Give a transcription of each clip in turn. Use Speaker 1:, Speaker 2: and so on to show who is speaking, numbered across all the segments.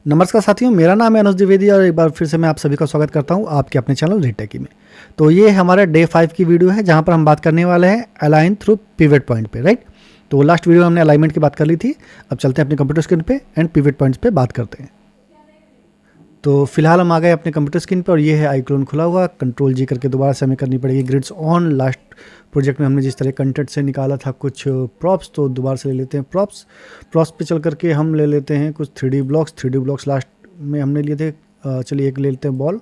Speaker 1: नमस्कार साथियों, मेरा नाम है अनुज द्विवेदी और एक बार फिर से मैं आप सभी का स्वागत करता हूं आपके अपने चैनल रीटेकी में। तो ये हमारा डे 5 की वीडियो है जहां पर हम बात करने वाले हैं अलाइन थ्रू पिवट पॉइंट पे, राइट। तो लास्ट वीडियो में हमने अलाइनमेंट की बात कर ली थी। अब चलते हैं अपने कंप्यूटर स्क्रीन पे एंड पिवट पॉइंट्स पे बात करते हैं। तो फिलहाल हम आ गए अपने कंप्यूटर स्क्रीन पर और ये है आईक्लोन खुला हुआ। कंट्रोल जी करके दोबारा से हमें करनी पड़ेगी ग्रिड्स ऑन। लास्ट प्रोजेक्ट में हमने जिस तरह कंटेंट से निकाला था कुछ प्रॉप्स, तो दोबारा से ले लेते हैं प्रॉप्स पे चल करके हम ले लेते हैं कुछ 3D ब्लॉक्स लास्ट में हमने लिए थे। चलिए एक ले लेते हैं बॉल,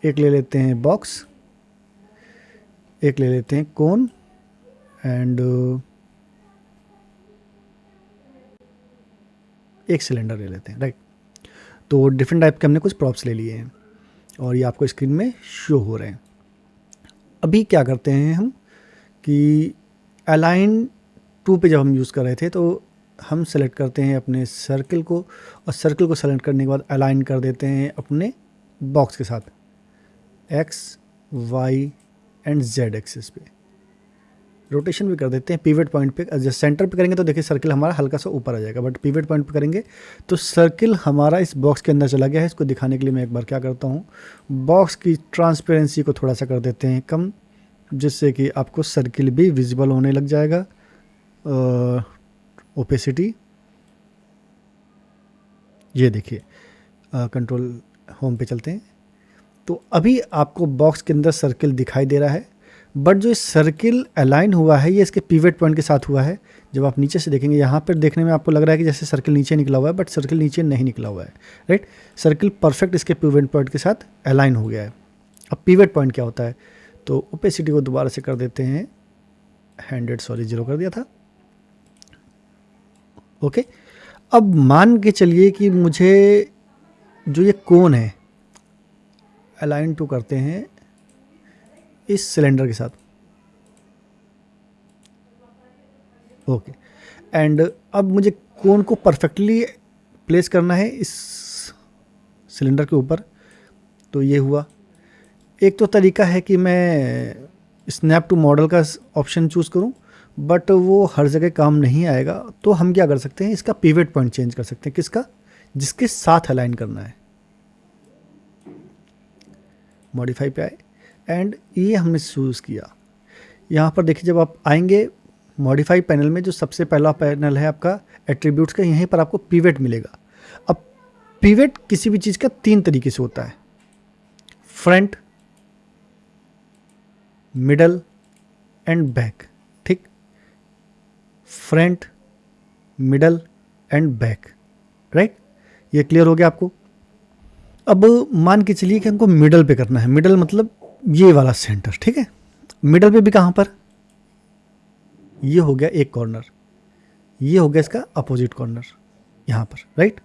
Speaker 1: एक ले लेते हैं बॉक्स, एक ले लेते हैं कोन एंड एक सिलेंडर ले लेते हैं, राइट। तो डिफरेंट टाइप के हमने कुछ प्रॉप्स ले लिए हैं और ये आपको स्क्रीन में शो हो रहे हैं। अभी क्या करते हैं हम कि अलाइन 2 पे जब हम यूज़ कर रहे थे तो हम सेलेक्ट करते हैं अपने सर्किल को और सर्किल को सेलेक्ट करने के बाद अलाइन कर देते हैं अपने बॉक्स के साथ X Y and Z axis पे। रोटेशन भी कर देते हैं पिवट पॉइंट पे। जब सेंटर पे करेंगे तो देखिए सर्किल हमारा हल्का सा ऊपर आ जाएगा, बट पिवट पॉइंट पे करेंगे तो सर्किल हमारा इस बॉक्स के अंदर चला गया है। इसको दिखाने के लिए मैं एक बार क्या करता हूँ, बॉक्स की ट्रांसपेरेंसी को थोड़ा सा कर देते हैं कम, जिससे कि आपको सर्किल भी विजिबल होने लग जाएगा। ओपेसिटी ये देखिए, कंट्रोल होम पे चलते हैं तो अभी आपको बॉक्स के अंदर सर्किल दिखाई दे रहा है, बट जो सर्किल अलाइन हुआ है ये इसके पिवट पॉइंट के साथ हुआ है। जब आप नीचे से देखेंगे यहाँ पर देखने में आपको लग रहा है कि जैसे सर्किल नीचे निकला हुआ है, बट सर्किल नीचे नहीं निकला हुआ है, राइट। सर्किल परफेक्ट इसके पिवट पॉइंट के साथ अलाइन हो गया है। अब पिवट पॉइंट क्या होता है, तो ओपेसिटी को दोबारा से कर देते हैं 0 कर दिया था, ओके। अब मान के चलिए कि मुझे जो ये कोन है अलाइन 2 करते हैं इस सिलेंडर के साथ, ओके। एंड अब मुझे कोन को परफेक्टली प्लेस करना है इस सिलेंडर के ऊपर। तो ये हुआ। एक तो तरीका है कि मैं स्नैप टू मॉडल का ऑप्शन चूज़ करूं, बट वो हर जगह काम नहीं आएगा। तो हम क्या कर सकते हैं, इसका पिवट पॉइंट चेंज कर सकते हैं। किसका? जिसके साथ अलाइन करना है। मॉडिफाई पे आए एंड ये हमने चूज़ किया। यहाँ पर देखिए, जब आप आएंगे मॉडिफाई पैनल में, जो सबसे पहला पैनल है आपका एट्रीब्यूट्स का, यहीं पर आपको पिवट मिलेगा। अब पिवट किसी भी चीज़ का 3 तरीके से होता है, फ्रंट, मिडल एंड बैक, ठीक। Front, middle and back, right. ये क्लियर हो गया आपको। अब मान के चलिए कि हमको मिडल पे करना है। मिडल मतलब ये वाला सेंटर, ठीक है। मिडल पे भी कहाँ पर, ये हो गया एक कॉर्नर, ये हो गया इसका अपोजिट कॉर्नर यहाँ पर, राइट।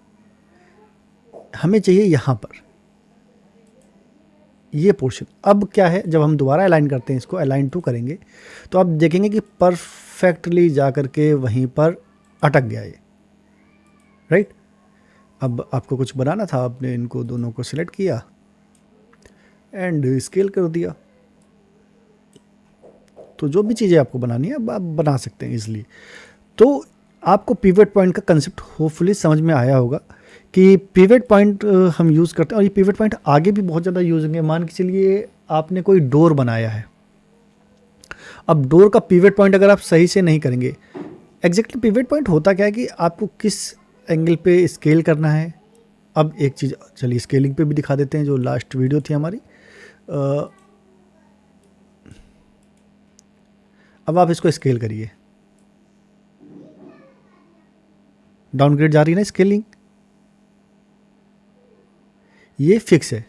Speaker 1: हमें चाहिए यहाँ पर ये पोर्शन। अब क्या है, जब हम दोबारा अलाइन करते हैं, इसको अलाइन 2 करेंगे तो आप देखेंगे कि परफेक्टली जा करके वहीं पर अटक गया ये, राइट। अब आपको कुछ बनाना था, आपने इनको दोनों को सिलेक्ट किया एंड स्केल कर दिया। तो जो भी चीज़ें आपको बनानी है आप बना सकते हैं इजीली। तो आपको पिवट पॉइंट का कंसेप्ट होपफुली समझ में आया होगा कि पिवट पॉइंट हम यूज़ करते हैं और ये पिवट पॉइंट आगे भी बहुत ज़्यादा यूज होंगे। मान के चलिए आपने कोई डोर बनाया है। अब डोर का पिवट पॉइंट अगर आप सही से नहीं करेंगे, एग्जैक्टली पिवट पॉइंट होता क्या है कि आपको किस एंगल पे स्केल करना है। अब एक चीज़ चलिए स्केलिंग पे भी दिखा देते हैं, जो लास्ट वीडियो थी हमारी। अब आप इसको स्केल करिए, डाउनग्रेड जा रही है ना स्केलिंग, ये फिक्स है।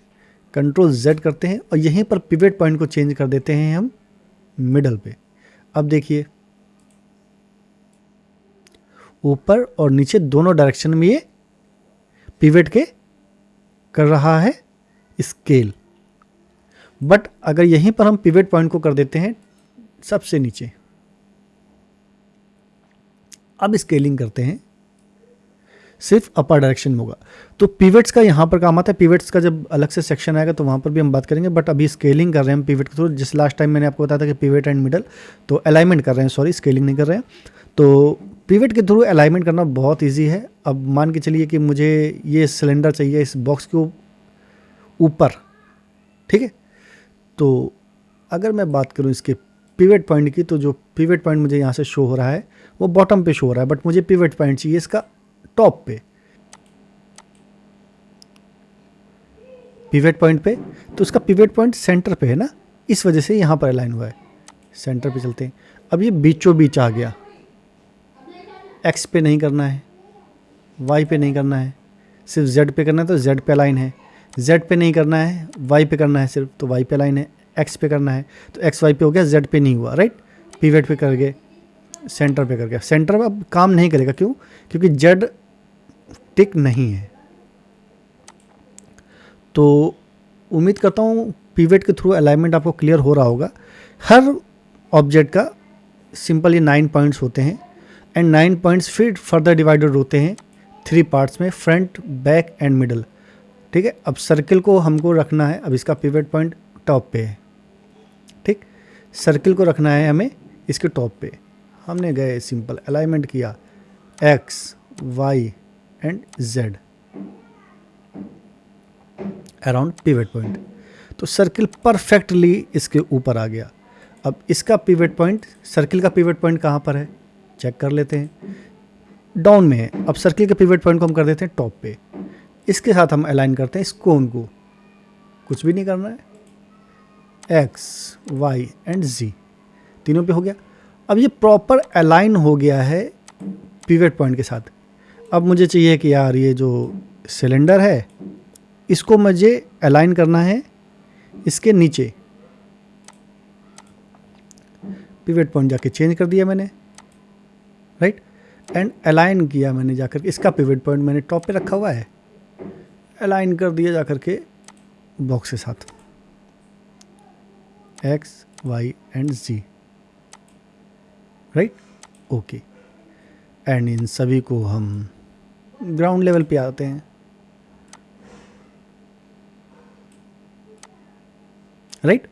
Speaker 1: कंट्रोल Z करते हैं और यहीं पर पिवट पॉइंट को चेंज कर देते हैं हम मिडल पे। अब देखिए ऊपर और नीचे दोनों डायरेक्शन में ये पिवट के कर रहा है स्केल। बट अगर यहीं पर हम पिवट पॉइंट को कर देते हैं सबसे नीचे, अब स्केलिंग करते हैं, सिर्फ अपर डायरेक्शन में होगा। तो पिवट्स का यहाँ पर काम आता है। पिवट्स का जब अलग से सेक्शन आएगा तो वहाँ पर भी हम बात करेंगे, बट अभी स्केलिंग कर रहे हैं हम पिवट के थ्रू। जिस लास्ट टाइम मैंने आपको बताया था कि पिवट एंड मिडल, तो अलाइनमेंट कर रहे हैं, सॉरी स्केलिंग नहीं कर रहे हैं। तो पिवट के थ्रू अलाइनमेंट करना बहुत इजी है। अब मान के चलिए कि मुझे ये सिलेंडर चाहिए इस बॉक्स के ऊपर, ठीक है। तो अगर मैं बात करूँ इसके पिवट पॉइंट की, तो जो पिवट पॉइंट मुझे यहाँ से शो हो रहा है वो बॉटम पे शो हो रहा है, बट मुझे पिवट पॉइंट चाहिए इसका टॉप पे, पिवट पॉइंट पे। तो इसका पिवट पॉइंट सेंटर पे है ना, इस वजह से यहाँ पर अलाइन हुआ है। सेंटर पे चलते हैं। अब ये बीचों बीच आ गया, एक्स पे नहीं करना है, वाई पे नहीं करना है, सिर्फ जेड पे करना है तो जेड पे अलाइन है, जेड पे नहीं करना है, वाई पे करना है सिर्फ तो वाई पे अलाइन है, एक्स पे करना है तो एक्स वाई पे हो गया, जेड पे नहीं हुआ, राइट। पिवट पे कर गए, सेंटर पे कर गया। सेंटर में अब काम नहीं करेगा, क्यों? क्योंकि जेड टिक नहीं है। तो उम्मीद करता हूँ पिवट के थ्रू अलाइनमेंट आपको क्लियर हो रहा होगा। हर ऑब्जेक्ट का सिंपल ये 9 पॉइंट्स होते हैं एंड 9 पॉइंट्स फिर फर्दर डिवाइडेड होते हैं 3 पार्ट्स में, फ्रंट, बैक एंड मिडल, ठीक है। अब सर्किल को हमको रखना है, अब इसका पिवट पॉइंट टॉप पे है, ठीक। सर्किल को रखना है हमें इसके टॉप पे। हमने गए सिंपल अलाइनमेंट किया X, Y and Z around pivot point, तो सर्किल परफेक्टली इसके ऊपर आ गया। अब इसका पिवट पॉइंट, सर्किल का पिवट पॉइंट कहाँ पर है चेक कर लेते हैं, डाउन में है। अब सर्किल के पिवट पॉइंट को हम कर देते हैं टॉप पे। इसके साथ हम अलाइन करते हैं इस कोन को, कुछ भी नहीं करना है, एक्स, वाई एंड जी तीनों पे हो गया। अब ये प्रॉपर अलाइन हो गया है पिवट पॉइंट के साथ। अब मुझे चाहिए कि यार ये जो सिलेंडर है इसको मुझे अलाइन करना है इसके नीचे। पिवट पॉइंट जाके चेंज कर दिया मैंने, राइट, एंड अलाइन किया मैंने जाकर के, इसका पिवट पॉइंट मैंने टॉप पे रखा हुआ है, अलाइन कर दिया जाकर के बॉक्स के साथ X, Y and Z, right, okay. And इन सभी को हम ग्राउंड लेवल पे आते हैं, राइट।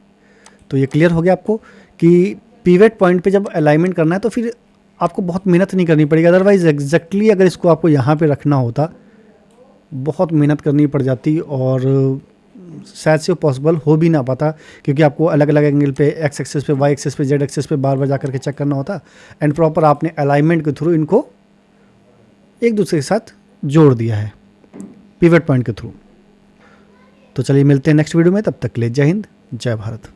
Speaker 1: तो ये क्लियर हो गया आपको कि पिवट पॉइंट पे जब अलाइनमेंट करना है तो फिर आपको बहुत मेहनत नहीं करनी पड़ेगी। अदरवाइज एग्जैक्टली अगर इसको आपको यहाँ पे रखना होता बहुत मेहनत करनी पड़ जाती और शायद से वो पॉसिबल हो भी ना पाता, क्योंकि आपको अलग अलग एंगल पे एक्स एक्सेस पे, वाई एक्सेस पे, जेड एक्सेस पे बार बार जा करके चेक करना होता। एंड प्रॉपर आपने अलाइनमेंट के थ्रू इनको एक दूसरे के साथ जोड़ दिया है पिवट पॉइंट के थ्रू। तो चलिए मिलते हैं नेक्स्ट वीडियो में, तब तक के लिए जय हिंद, जय भारत।